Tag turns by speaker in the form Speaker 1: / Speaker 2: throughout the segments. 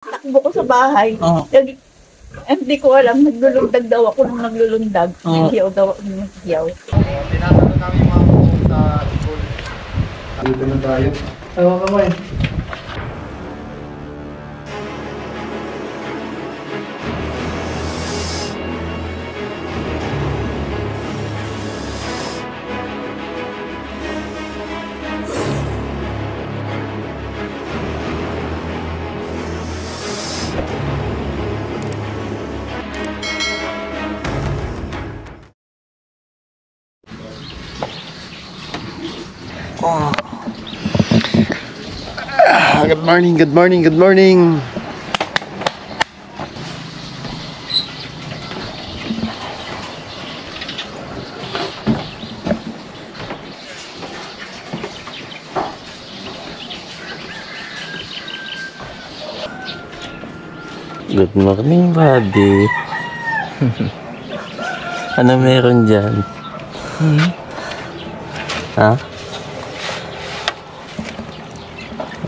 Speaker 1: Takbo ko sa bahay.
Speaker 2: Oo.
Speaker 1: Hindi ko alam, naglulundag daw ako nung naglulundag. Naghiyaw daw ako nung naghiyaw.
Speaker 3: Tinatanong namin yung mga pumunta sa school. Dito na tayo. Ewan ka mo eh.
Speaker 2: Good morning, good morning, good morning.
Speaker 4: Good morning, buddy. Ano meron dyan? Ha?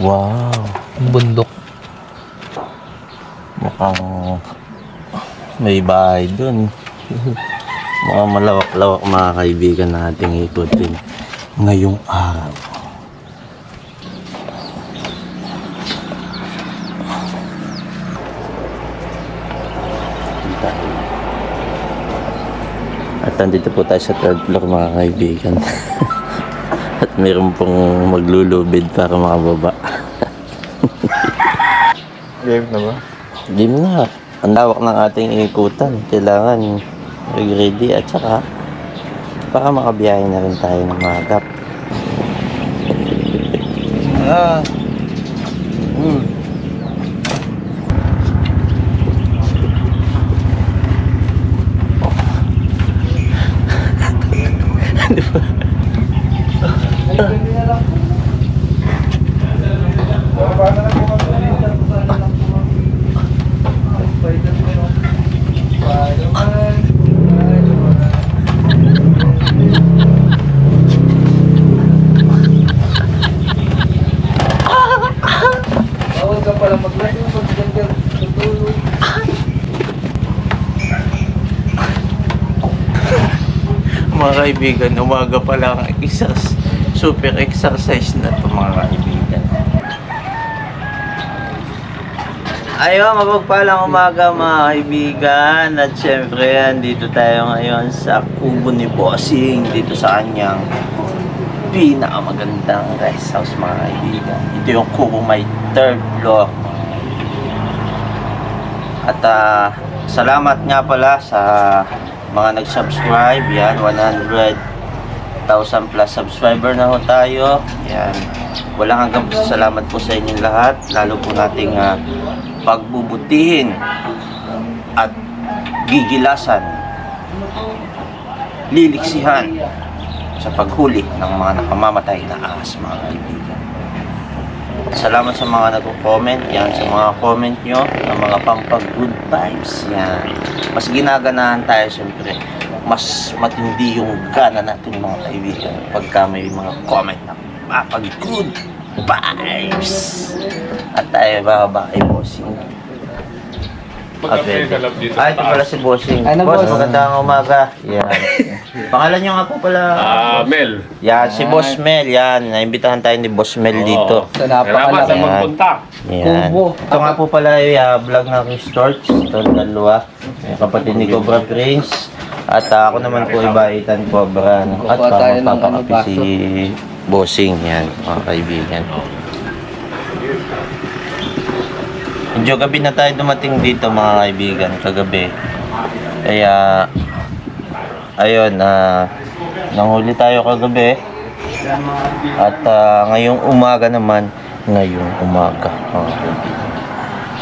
Speaker 4: Wow, bundok. Mukhang may bahay dun. Mukhang malawak-lawak mga kaibigan nating ikutin ngayong araw. At nandito po tayo sa third floor mga kaibigan. At mayroon pong maglulubid para makababa.
Speaker 3: Game na ba?
Speaker 4: Game na. Ang lawak ng ating ikutan. Kailangan ready at saka para makabiyahe na rin tayo ng magap.
Speaker 3: Bawal ka pala maglasing pag ganyan tutulog.
Speaker 4: Mga kaibigan, umaga pa lang super exercise na ito mga kaibigan. Ayun, mapagpalang umaga mga kaibigan. At syempre yan, dito tayo ngayon sa kubo ni Bossing. Dito sa kanyang pinakamagandang rest house mga kaibigan. Ito yung kubo may third floor. At salamat nga pala sa mga nag-subscribe. Yan, 100,000 plus subscriber na ho tayo. Yan, walang hanggang salamat po sa inyong lahat. Lalo po nating pagbubutihin at gigilasan, liliksihan sa paghuli ng mga nakamamatay na ahas mga kaibigan. Salamat sa mga nagko-comment. Yan, sa mga comment nyo ng mga pampag-good vibes. Yan, mas ginaganahan tayo siyempre. Mas matindi yung gana natin mga kaibigan pagka may mga comment na pampag-good vibes. At tayo bababa kay Bossing. Okay. Ito pala si Bossing.
Speaker 3: Ano,
Speaker 4: Boss,
Speaker 3: boss?
Speaker 4: magandang umaga. Yan. Pangalan nyo nga po pala?
Speaker 5: Mel.
Speaker 4: Yan, si Boss Mel. Yan, naimbitahan tayo ni Boss Mel dito.
Speaker 3: Sa
Speaker 5: Salamat sa
Speaker 3: napakalaki.
Speaker 5: magpunta.
Speaker 4: Yan.
Speaker 3: Kubo.
Speaker 4: Ito nga po pala yung vlog ng Restorts. Ito ang dalawa. Yung kapatid ni Cobra Prince. At ako naman po ibaitan Cobra. At
Speaker 3: Kukuha tayo ng
Speaker 4: papakapi
Speaker 3: ano,
Speaker 4: si Bossing. Yan, mga kaibigan. Medyo gabi na tayo dumating dito mga kaibigan, kagabi. Kaya, ayun, nanghuli tayo kagabi. At ngayong umaga naman,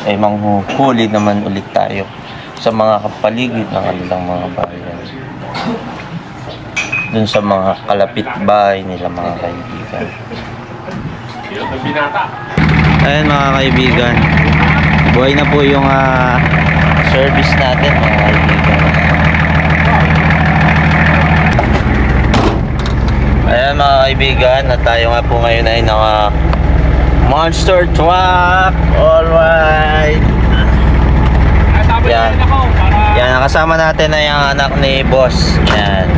Speaker 4: ay manghuhuli naman ulit tayo sa mga kapaligid ng kanilang mga bayan. Dun sa mga kalapit bahay nila mga kaibigan. Ayun mga kaibigan, buhay na po yung service natin mga kaibigan. Ayan mga kaibigan, at tayo nga po ngayon ay Monster truck! Alright! Yan. Yan, nakasama natin na yung anak ni boss. Yan.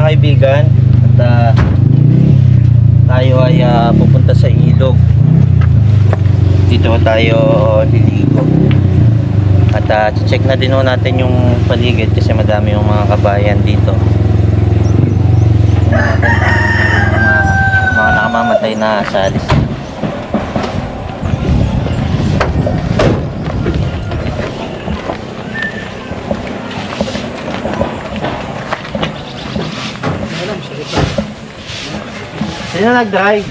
Speaker 4: Kaibigan, at tayo ay pupunta sa ilog. Dito tayo liligo at check na din natin yung paligid kasi madami yung mga kabayan dito. Mga nakamamatay na asalis. Sino nag-drive?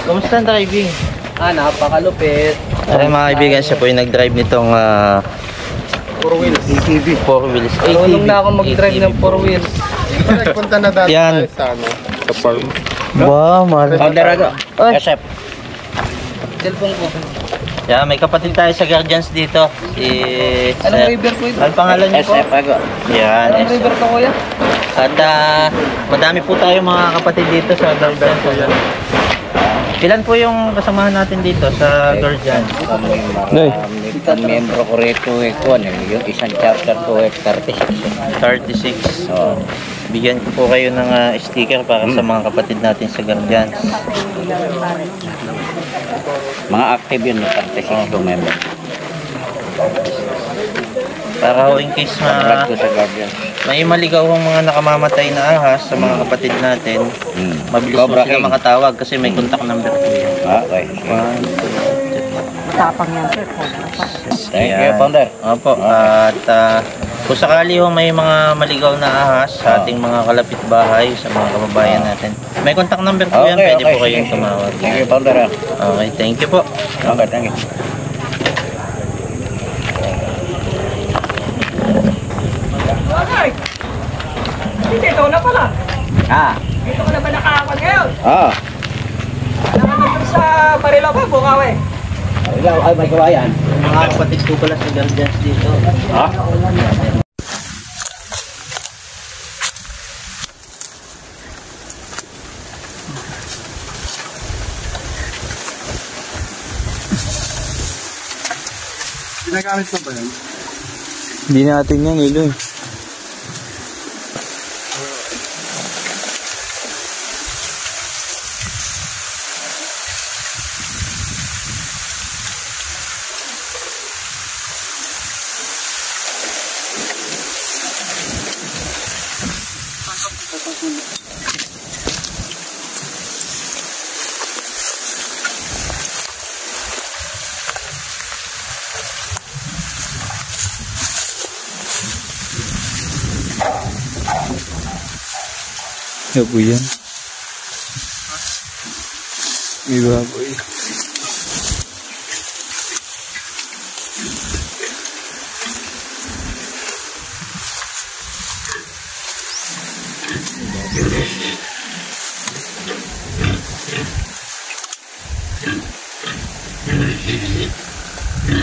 Speaker 4: Kumusta ang driving?
Speaker 5: Napakalupit.
Speaker 4: Ay mga kaibigan, siya po yung nag-drive nitong
Speaker 3: 4 wheels. ATV.
Speaker 4: 4 wheels.
Speaker 5: Marunong na ako mag-drive ng 4 wheels.
Speaker 3: Nagpunta na dati
Speaker 4: Yan.
Speaker 3: tayo sa ano, sa farm.
Speaker 4: Wow, mahal.
Speaker 5: Orderado.
Speaker 4: Ay.
Speaker 5: Chef. Cellphone ko.
Speaker 4: Yeah, may kapatid tayo sa Guardians dito. Si
Speaker 5: Anong river po ito?
Speaker 4: Ano pangalan niyo po? Yan.
Speaker 5: Anong river ko kuya?
Speaker 4: At madami po tayo mga kapatid dito sa Guardians. Ilan po yung kasamahan natin dito sa Guardians?
Speaker 5: Ang miyembro ko rito yung isang chapter ko 36.
Speaker 4: 36. Bigyan ko po kayo ng sticker para sa mga kapatid natin sa Guardians.
Speaker 5: Mga active yun, 36 ko member.
Speaker 4: Para in case may maligaw ang mga nakamamatay na ahas sa mga kapatid natin, mabilis mo sila makatawag kasi may contact number po yan.
Speaker 5: Okay.
Speaker 1: Tapang yan, sir.
Speaker 5: Thank you, Founder.
Speaker 4: Opo, at kung sakali ho may mga maligaw na ahas sa ating mga kalapit bahay, sa mga kababayan natin, may contact number po yan, pwede po kayong tumawag.
Speaker 5: Thank you, Founder.
Speaker 4: Okay, thank you po.
Speaker 5: Okay, thank you.
Speaker 1: Dito na pala. Dito ka na ba nakakapan ngayon? Nakakapan sa Barilo ba, Bukawi?
Speaker 5: Ay, may kawayan.
Speaker 4: Mga kapatid ko pala sa Guardians dito.
Speaker 3: Ginagamit mo ba yan?
Speaker 2: Hindi natin yan, ilo. Baboy yan. May baboy.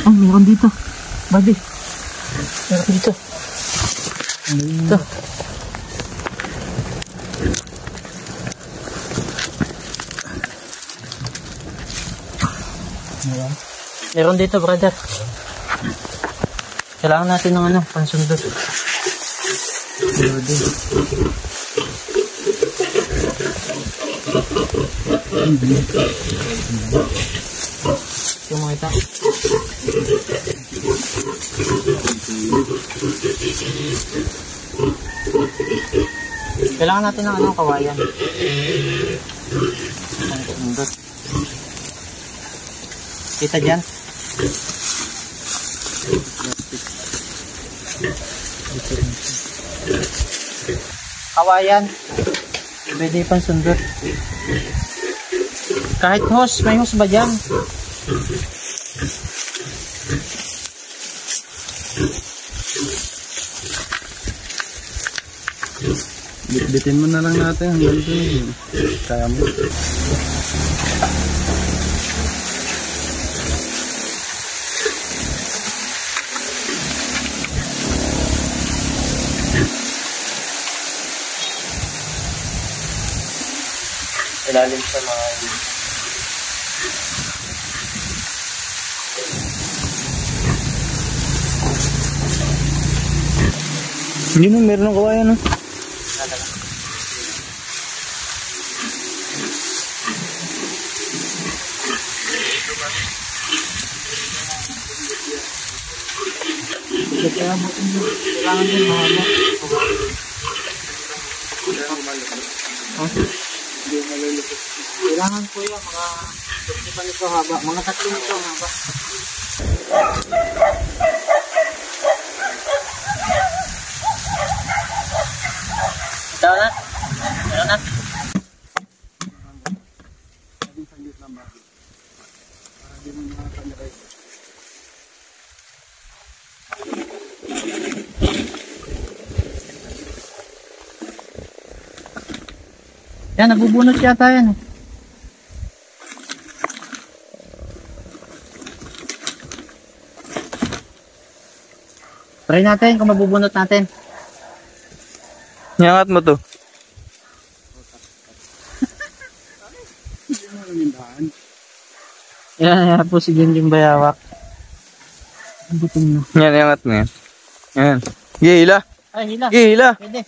Speaker 1: Oh, meron dito. Babi. Meron dito. Ito.
Speaker 4: Meron dito, brother. Kailangan natin ng pansundot. Meron din. Yung mga ito. Kailangan natin ng anong kawayan. Ang sundot. Kita dyan? Kawayan. Pwede pang sundot. Kahit hose, may hose ba dyan?
Speaker 3: Bitbitin mo na lang natin hanggang dun. Kaya mo.
Speaker 4: Ilalim sa mga
Speaker 2: Hindi no, meron ng kawayan, no?
Speaker 4: kailangan din mahaba. Kailangan po yung mga 20 nito haba, mga 3 nito haba. Ito na? Ito na? Yan, nabubunot yata yan. Try natin kung mabubunot natin.
Speaker 2: Iangat mo to.
Speaker 4: Yan po si Junjun Bayawak. Ang buting na.
Speaker 2: Yan, iangat mo yan. Yan. Hila.
Speaker 4: Ay, hila.
Speaker 2: Hila.
Speaker 4: Pwede.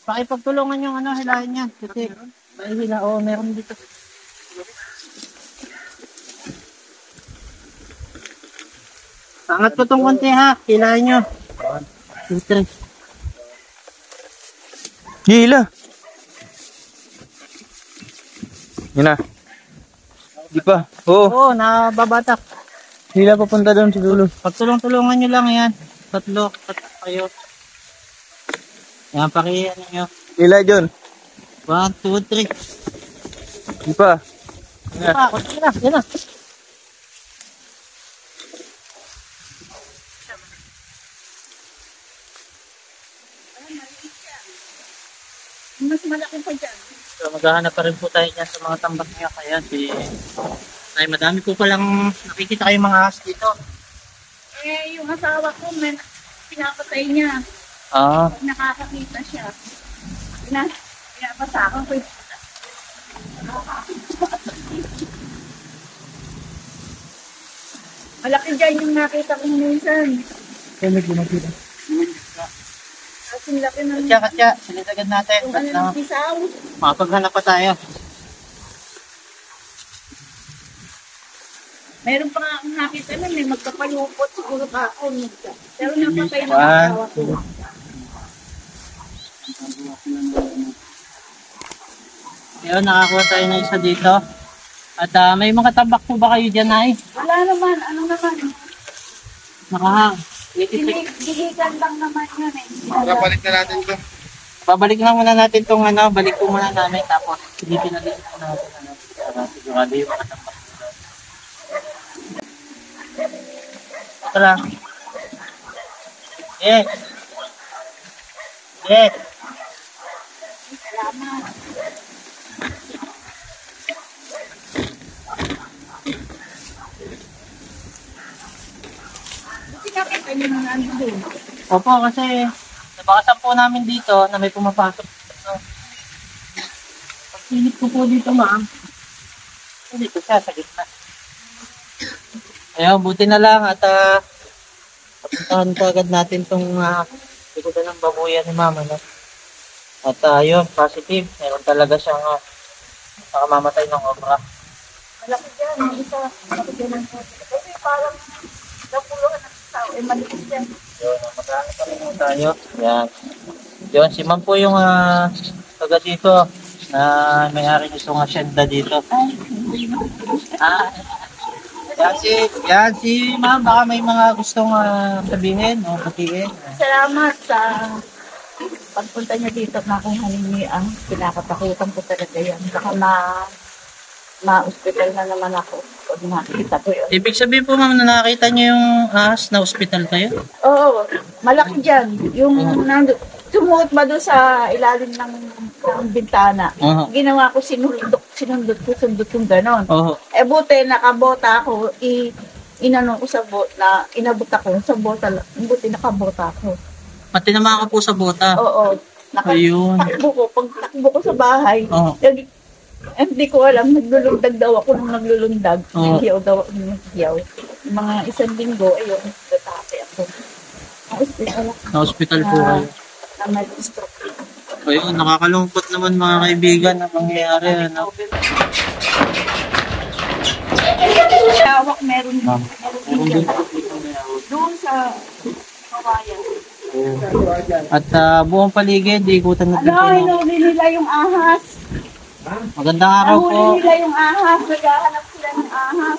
Speaker 4: Pakipagtulungan yung ano, hilahin yan. Kasi may hila. Oo, meron dito. Angat ko tong konti ha. Hilahin nyo. 2, 3.
Speaker 2: Hila. Yan na. Di pa. Oo.
Speaker 4: Oo, nababatak.
Speaker 2: Hila papunta doon sa dulo.
Speaker 4: Pagtulong-tulungan nyo lang yan. Tatlo kayo. Yan, ano nyo.
Speaker 2: Hila, John.
Speaker 4: 1, 2, 3.
Speaker 2: Di pa. Yan.
Speaker 4: Konti na. Yan na.
Speaker 1: Mas malaki pa dyan.
Speaker 4: So, maghahanap pa rin po tayo dyan sa mga tambak niya. Kaya ay madami po palang nakikita kayong mga ahas dito.
Speaker 1: Eh, yung asawa ko, pinapatay niya.
Speaker 4: Ah.
Speaker 1: Pag nakakakita siya. Pinapasakan ko yung malaki dyan yung nakita ko minsan.
Speaker 4: Kaya may gumagila.
Speaker 1: At yung laki ng
Speaker 4: Katya, silitagan natin.
Speaker 1: yung ano ng pisaw.
Speaker 4: Makapaghanap pa tayo.
Speaker 1: Meron pa nga akong nakita na may magkapalupot siguro kahapon. Pero napatay na
Speaker 4: 1,
Speaker 1: asawa ko.
Speaker 4: 2. Ayun, nakakuha tayo ng isa dito. At may mga tabak po ba kayo dyan ay?
Speaker 1: Wala naman, ano naman.
Speaker 4: Nakahang. 86.
Speaker 1: Dihigan lang naman yun eh.
Speaker 3: Babalik na natin ito.
Speaker 4: Babalik lang muna natin itong ano, balik po muna namin. Tapos, silipin na din natin. Para sigurado yung mga tabak. Ito lang. Yes. Yes.
Speaker 1: Salamat. Buti nakita niyo na nandun doon.
Speaker 4: Opo, kasi nabakasan po namin dito na may pumapasok. So, pagsilip ko po dito, ma'am, dito siya sa gitna. Ayun, buti na lang at papuntahan ko agad natin itong likodan ng babuyan ni mama. No? At yun, positive. Meron talaga siyang nakamamatay ng obra.
Speaker 1: Malaki dyan, yung isa. Malaki dyan ang puso. Kasi parang napuluhan ng tao. Eh, maliit yan.
Speaker 4: Yun, magkakaroon pa rin tayo. Yan. Yun, si ma'am po yung taga dito na may-ari gusto ng asyenda dito. Yan si ma'am, baka may mga gustong sabihin o batiin.
Speaker 1: Salamat sa pagpunta niya dito na kung haningi ang pinakatakutan ko talaga yan. Baka ma-hospital na naman ako pag nakikita ko yun.
Speaker 4: Ibig sabihin po ma'am na nakita niyo yung ahas na ospital kayo?
Speaker 1: Oo, malaki dyan. Yung sumuot ba doon sa ilalim ng bintana. Ginawa ko, sundot yung ganon. Eh buti, nakabota ako, inano ko sa bot na, inabot ako sa bota, buti nakabota ako.
Speaker 4: Pati naman ako po sa bota.
Speaker 1: Oo,
Speaker 4: Ayun.
Speaker 1: pagtakbo ko sa bahay, hindi ko alam, naglulundag daw ako nung naglulundag. Naghiyaw daw ako nung naghiyaw. Mga isang linggo, ayun, natake ako.
Speaker 4: Na-hospital po kayo.
Speaker 1: Na may stroke.
Speaker 4: Ayun, nakakalungkot naman mga kaibigan na pangyayari. Ano?
Speaker 1: Hawak meron din. Doon sa kawayan.
Speaker 4: At buong paligid, ikutan natin po.
Speaker 1: Hinuli nila yung ahas.
Speaker 4: Magandang araw po.
Speaker 1: Nahuli nila yung ahas. Naghahanap sila ng ahas.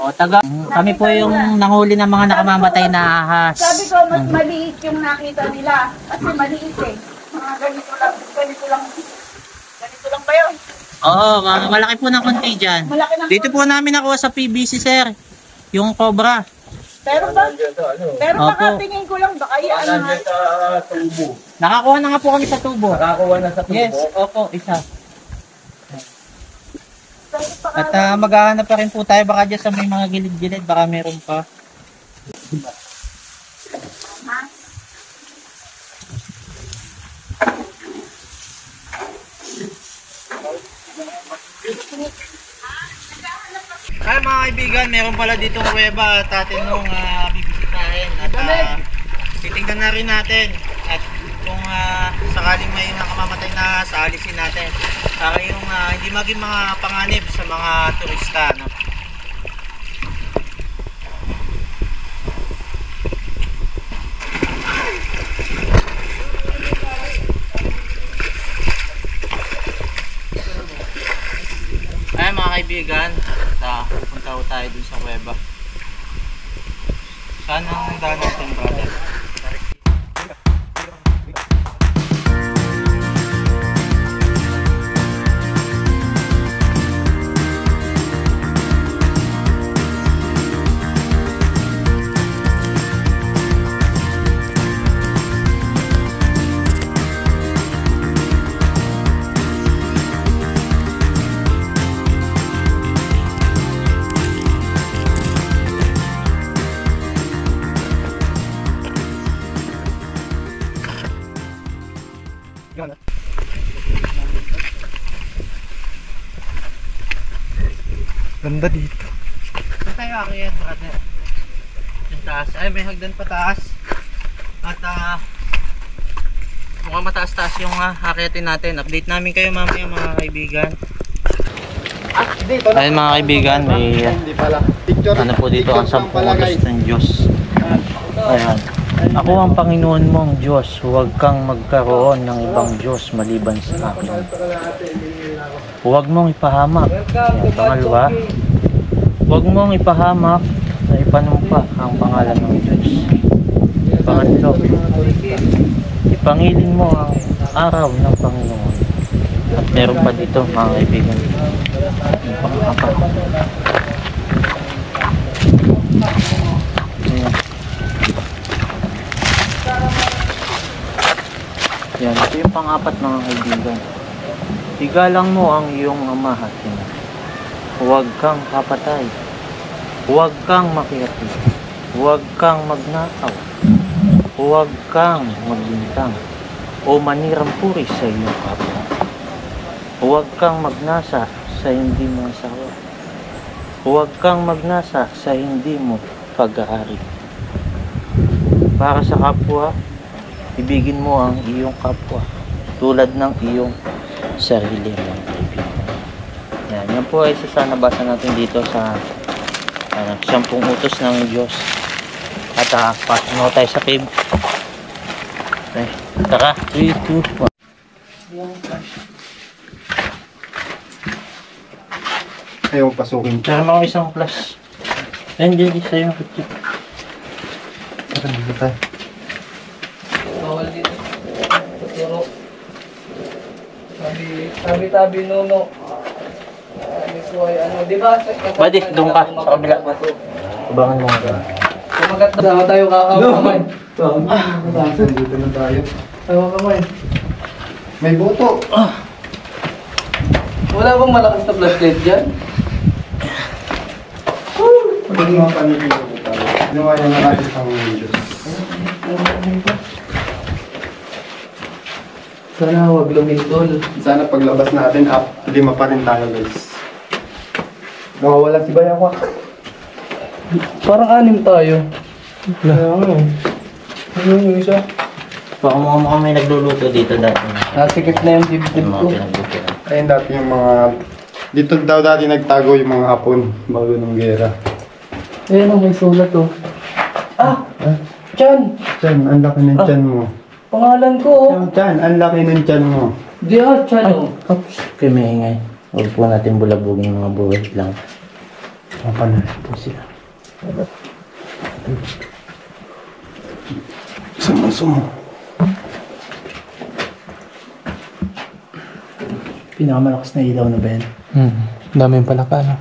Speaker 4: Kami po yung nanghuli ng mga nakamamatay na ahas.
Speaker 1: Sabi ko, mas maliit yung nakita nila. Kasi maliit eh. Mga ganito lang ba yun?
Speaker 4: Oo, malaki po ng konti dyan.
Speaker 1: Malaki ng
Speaker 4: Dito po namin nakuha sa PBC, sir. Yung cobra.
Speaker 1: Pero
Speaker 4: Opo.
Speaker 1: baka tingin ko lang, baka yan nga.
Speaker 4: Nakakuha na nga po kami sa tubo.
Speaker 3: Nakakuha na sa tubo.
Speaker 4: Yes, opo, isa.
Speaker 1: Pero baka
Speaker 4: At maghahanap pa rin po tayo. Baka dyan sa may mga gilid-gilid, baka meron pa. Ay mga kaibigan, meron pala ditong kuweba at atin nung bibisitahin at titignan na rin natin at kung sakaling may nakamamatay na alisin natin para yung hindi maging mga panganib sa mga turista, no? Ay mga kaibigan, pupunta ko tayo dun sa kuweba. Saan ang daan natin, brother?
Speaker 3: Ganda dito.
Speaker 4: Saan tayo akyat, brother? Yung taas. Ay, may hagdan pa taas. At mukhang mataas-taas yung akyatin natin. Update namin kayo mamaya mga kaibigan.
Speaker 3: Dito na.
Speaker 4: Ayun mga kaibigan, may
Speaker 3: Hindi pala. Picture.
Speaker 4: ano po dito ang
Speaker 3: picture
Speaker 4: 10
Speaker 3: palagay.
Speaker 4: utos ng Diyos. Ayan. Ako ang Panginoon mong Diyos. Huwag kang magkaroon ng ibang Diyos maliban sa akin. Huwag mong ipahamak. Ayan, pangalawa. Huwag mong ipahamak na ipanumpa ang pangalan ng Diyos. Pangatlo. Ipangilin mo ang araw ng Panginoon. At meron pa dito mga kaibigan. Yung pang-apat. Ayan. Yan, ito yung pang-apat mga kaibigan. Igalang mo ang iyong ama at ina. Huwag kang papatay. Huwag kang makiyati. Huwag kang magnakaw. Huwag kang magbintang o manirang puri sa iyong kapwa. Huwag kang magnasa sa hindi mo asawa. Huwag kang magnasa sa hindi mo pag-aari. Para sa kapwa, ibigin mo ang iyong kapwa tulad ng iyong sarili mga kaibigan. Yan po ay nabasa natin dito sa 10 utos ng Diyos. At pasok na tayo sa cave. Okay, tara, 3, 2, 1.
Speaker 3: Ayaw pasukin.
Speaker 4: Tsaka mga isang class. Hindi sa'yo.
Speaker 3: Tara, dito tayo.
Speaker 5: Bawal dito. Turo. Tabi-tabi nuno. Sabi ko ay ano, di ba?
Speaker 4: Pwede, doon ka, sa kabila. Abangan mo nga.
Speaker 5: Kumagat na. Sama tayo kakawang kamay.
Speaker 3: Dito na tayo.
Speaker 5: Kakawang kamay.
Speaker 3: May buto.
Speaker 5: Wala bang malakas na flashlight dyan?
Speaker 3: Pag mga panigil ko tayo. Ginawa niya ng ating Diyos.
Speaker 5: Sana huwag lumintol.
Speaker 3: Sana paglabas natin, 5 pa rin tayo guys. Nakawala si Bayakwa.
Speaker 5: Parang 6 tayo. Kaya nga eh. Ano yung isa?
Speaker 4: Baka mukhang may nagluluto dito dati.
Speaker 5: Nasikip na yung dibdib
Speaker 4: Yung
Speaker 5: ko.
Speaker 4: mga pinagbuti.
Speaker 3: Ayun dati yung mga... Dito daw dati nagtago yung mga hapon bago ng gera.
Speaker 5: Ayan o, may sulat o. Ah! Chan!
Speaker 3: Chan, ang laki ng chan mo.
Speaker 5: Pangalan ko o.
Speaker 3: Chan, ang laki ng chan mo.
Speaker 5: Di Chan o.
Speaker 4: Okay, may ingay. Huwag po natin bulabugin yung mga buhay lang. Mapanan po sila.
Speaker 3: Sumo.
Speaker 4: Pinakamalakas na ilaw na ba yan?
Speaker 2: Daming palaka, no?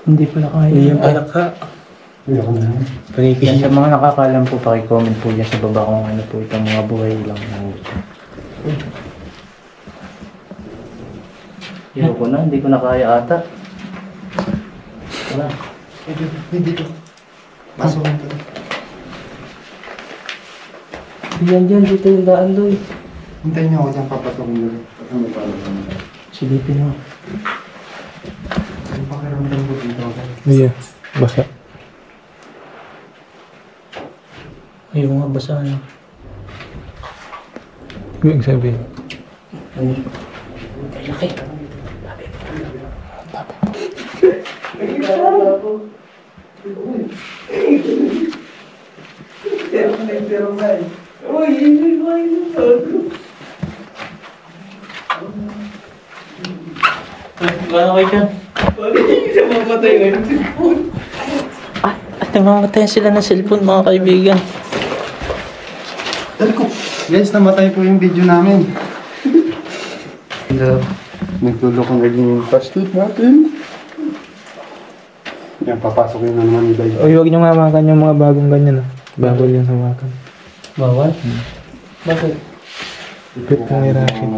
Speaker 4: Hindi pala kaya.
Speaker 2: Hindi yung palaka.
Speaker 3: Ayoko na.
Speaker 4: Yan, sa mga nakakalam po, pakicomment po dyan sa baba kung ano po itong mga buhay lang. Ayoko na, hindi ko na kaya ata. Wala.
Speaker 3: Dito. Pasok ko.
Speaker 5: Diyan dito yung daan doy.
Speaker 3: Hintayin niyo ako dyan, papasokin dito.
Speaker 4: Silipin mo.
Speaker 3: Ang pakiramdam ko dito.
Speaker 2: Iya, basa.
Speaker 4: Ayaw nga, basa na.
Speaker 2: Ibig sabihin.
Speaker 4: Ay, laki. Gano'n kayo dyan? At namamatay sila ng cellphone, mga kaibigan.
Speaker 3: Dali ko. Guys, namatay po yung video namin. Nagtulog ang naging flashlight natin. Yan, papasok yun na naman ni Bay.
Speaker 2: Uy, huwag niyong hamakan yung mga bagong ganyan, ah. Bawal yung hamakan.
Speaker 5: Bawal? Bakit?
Speaker 2: Pipit ng irasin.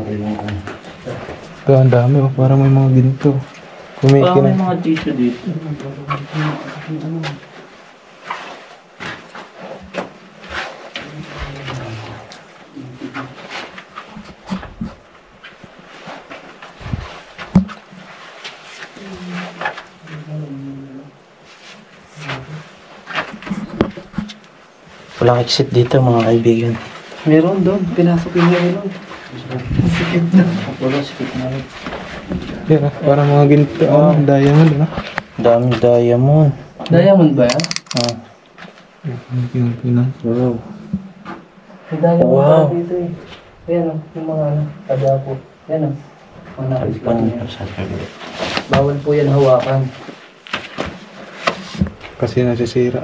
Speaker 2: Ito, ang dami, oh. Parang may mga ginto.
Speaker 4: May
Speaker 2: Kumikin.
Speaker 4: mga tissue dito. Walang exit dito, mga kaibigan.
Speaker 5: Meron doon. Pinasok yung meron.
Speaker 3: Sikip na.
Speaker 4: Wala, skip na rin.
Speaker 2: Yan, ah. Parang mga ginto. Oh, diamond, no?
Speaker 4: Daming diamond.
Speaker 5: Diamond ba yan?
Speaker 4: Ah.
Speaker 2: Pinan.
Speaker 4: Wow.
Speaker 5: May diamond
Speaker 4: Wow.
Speaker 5: ba dito eh. Ayan o, yung mga ano, taga po. Ayan o. Mga nakikita niya. Bawal po yan hawakan.
Speaker 2: Kasi nasisira.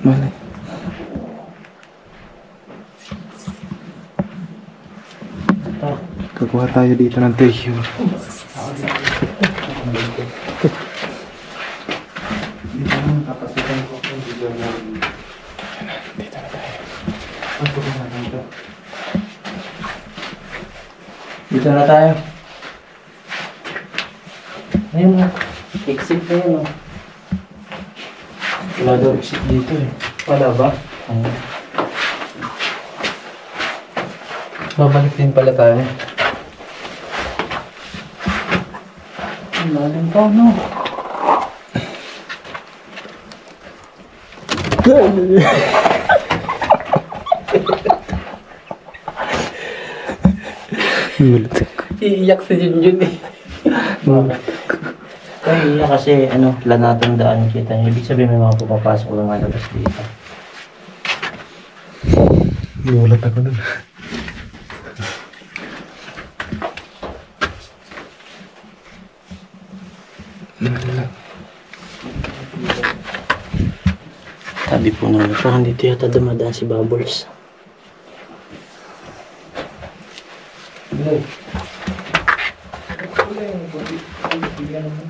Speaker 2: Mali. Kukuha tayo dito ng tissue.
Speaker 5: Dito na tayo. Ayun o. Exit na yun o.
Speaker 4: Wala daw exit dito eh.
Speaker 5: Wala ba? Babalik din pala tayo. Ang lalim pa, no? Iiyak si Junjun eh.
Speaker 4: Kaya kasi ano, planatong daan kita. Ibig sabihin may mga pupapasok lang malabas dito.
Speaker 2: Gulat ako dun.
Speaker 4: Sabi po naman, parang dito yata dumadaan si Bubbles.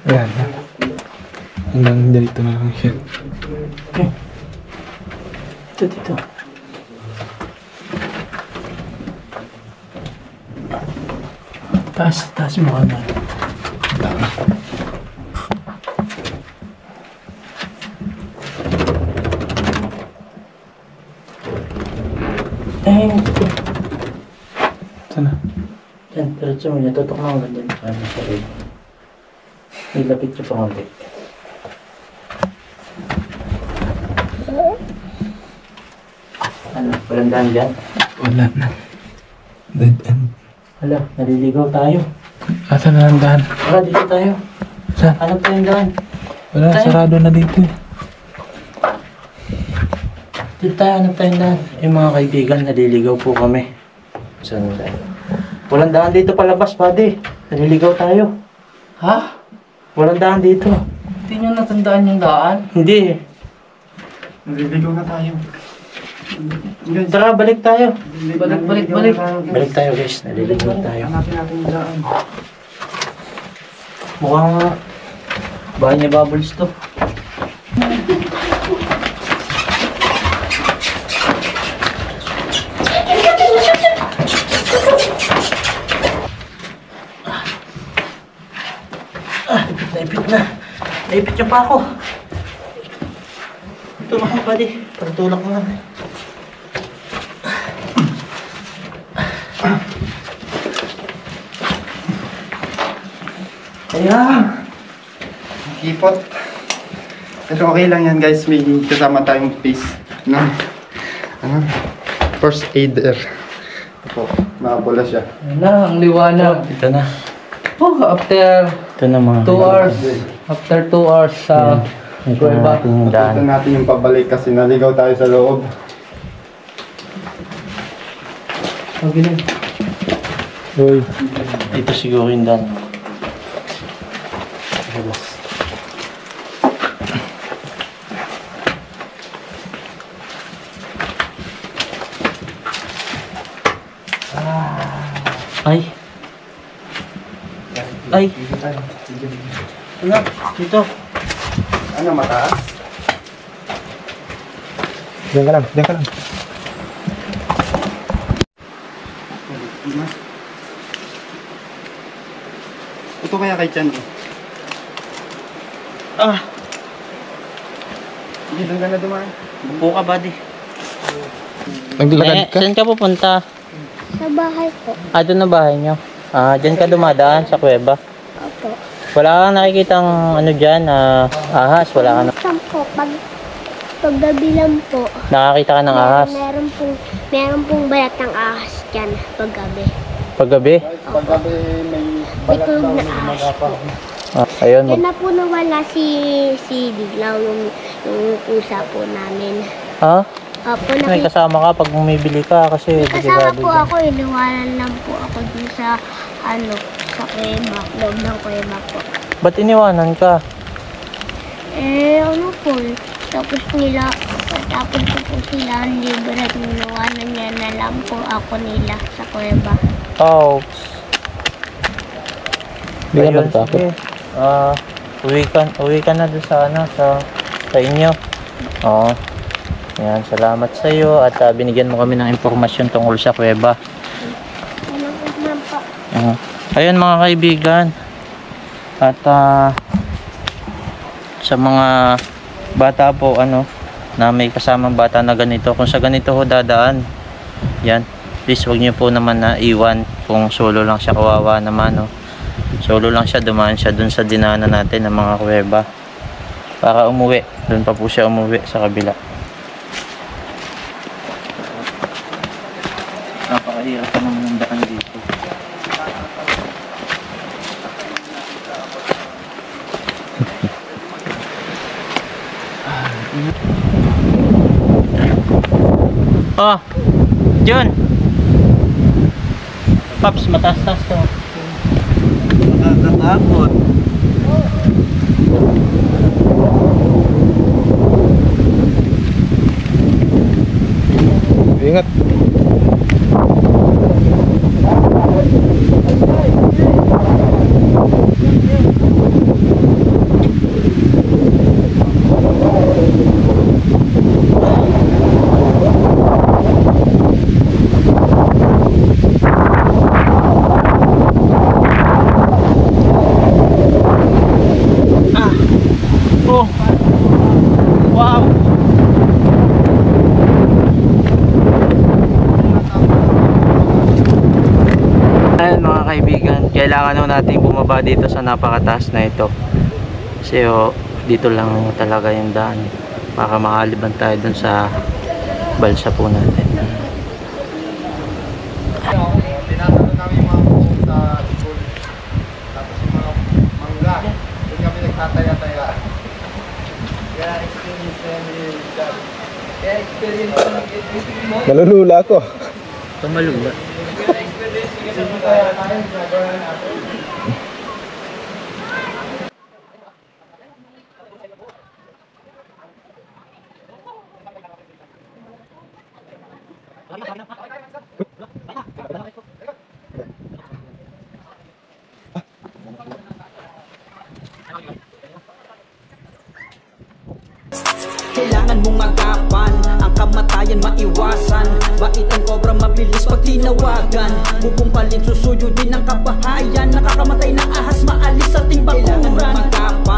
Speaker 2: Ayan. Hanggang dito na lang siya.
Speaker 4: Dito. Taas mo ka na.
Speaker 2: Sana.
Speaker 4: Yan, diretso mo niya. Tutok na ako dyan. Ano sa rin. Ilapit siya pa konti. Ano, walang daan dyan?
Speaker 2: Wala na. Dead end.
Speaker 4: Hala, naliligaw tayo.
Speaker 2: Asan na ang daan?
Speaker 4: Tara, dito tayo.
Speaker 2: Saan?
Speaker 4: Hanap tayong daan.
Speaker 2: Wala,
Speaker 4: Tayo.
Speaker 2: sarado na dito eh.
Speaker 4: Dito tayo, hanap tayong daan. Yung mga kaibigan, naliligaw po kami. Saan tayo? Walang daan dito palabas, buddy. Naliligaw tayo.
Speaker 5: Ha?
Speaker 4: Walang daan dito.
Speaker 5: Hindi nyo natandaan yung daan?
Speaker 4: Hindi.
Speaker 3: Naliligaw na tayo.
Speaker 4: Tara, balik tayo.
Speaker 5: Balik.
Speaker 4: Balik tayo, guys. Naliligaw tayo.
Speaker 3: Hanapin natin yung daan.
Speaker 4: Mukhang bahay niya Bubbles to. Naipit na. Naipit yung pa ako. Tulak mo, buddy. Pagtulak mo nga.
Speaker 3: Ayan. Kipot. Pero okay lang yan guys. May kasama tayong face. No? First aider. Ito. Makabola siya.
Speaker 5: Ayan na, ang liwanag.
Speaker 4: Ito na.
Speaker 5: Oh, after
Speaker 4: Ito na mga
Speaker 5: 2 hours. After 2 hours sa
Speaker 4: Ito na natin yung
Speaker 3: Ito
Speaker 4: daan.
Speaker 3: natin yung pabalik kasi naligaw tayo sa loob.
Speaker 5: Okay na.
Speaker 2: Uy.
Speaker 4: Ito siguro yung daan. Ay. Ay. Ano? Dito.
Speaker 3: Ano, mataas?
Speaker 2: Diyan ka lang, diyan ka lang.
Speaker 3: Ito kaya kay Chan.
Speaker 4: Ah.
Speaker 3: Hindi lang ka na dumaan.
Speaker 4: Upo ka, buddy.
Speaker 2: Naglakad ka?
Speaker 4: Saan ka pupunta?
Speaker 6: Sa bahay po.
Speaker 4: Ah, doon na bahay nyo. Ah, dyan ka dumadaan sa kuweba.
Speaker 6: Opo.
Speaker 4: Wala kang nakikitang ano dyan, ahas. Wala kang
Speaker 6: Saan po? Paggabi lang po.
Speaker 4: nakakita ka ng ahas.
Speaker 6: Meron pong balat ng ahas dyan paggabi.
Speaker 4: Paggabi.
Speaker 3: Paggabi may
Speaker 6: May tulog na ahas po.
Speaker 4: Ah, ayun,
Speaker 6: Yan na po nawala si Diglaw, yung pusa po namin.
Speaker 4: Ha?
Speaker 6: Opo,
Speaker 4: May kasama ka pag bumibili ka kasi
Speaker 6: kasama
Speaker 4: delikado
Speaker 6: po
Speaker 4: dyan.
Speaker 6: ako, iniwanan lang po ako dun sa sa kuweba, loob ng kuweba po.
Speaker 4: Ba't iniwanan ka?
Speaker 6: Ano po, tapos ko po sila ang libre at nilawanan niya na lang po ako nila sa kuweba.
Speaker 4: Oh.
Speaker 2: Hindi ka
Speaker 4: Ayun,
Speaker 2: magtakot.
Speaker 4: sige. Uwi ka na doon sa sa inyo. Oo. Yan, salamat sa iyo at binigyan mo kami ng impormasyon tungkol sa kuweba.
Speaker 6: Ano po naman po?
Speaker 4: Ayun mga kaibigan. At sa mga bata po na may kasamang bata na ganito, kung sa ganito ho dadaan, yan, please wag niyo po naman na iwan kung solo lang siya, kawawa naman. Solo lang siya, dumaan siya dun sa dinaanan natin ng mga kuweba para umuwi. Dun pa po siya umuwi sa kabila. Napakahirap pa naman ng daan dito. Ah, John! Paps, mataas-taas to. Nakakatakot.
Speaker 2: Ingat.
Speaker 4: Oh! Wow! Ayan mga kaibigan, kailangan na natin bumaba dito sa napakataas na ito. Kasi dito lang talaga yung daan para makaliban tayo dun sa balsa po natin.
Speaker 3: Tinatanong namin yung mga buong sa school. Tapos yung mga mangga. Doon kami nagtataya-taya. Kaya experience na yun yung dad. Kaya experience na nag-experience mo.
Speaker 2: Nalulula ko.
Speaker 4: Tumalula.
Speaker 7: Kailangan mong agapan ang kamatayan maiwasan. Bait ang kobra mabilis pag tinawagan. Bubungkalin susuyudin ang kabahayan. Nakakamatay na ahas maalis sa timbang. Kailangan mong agapan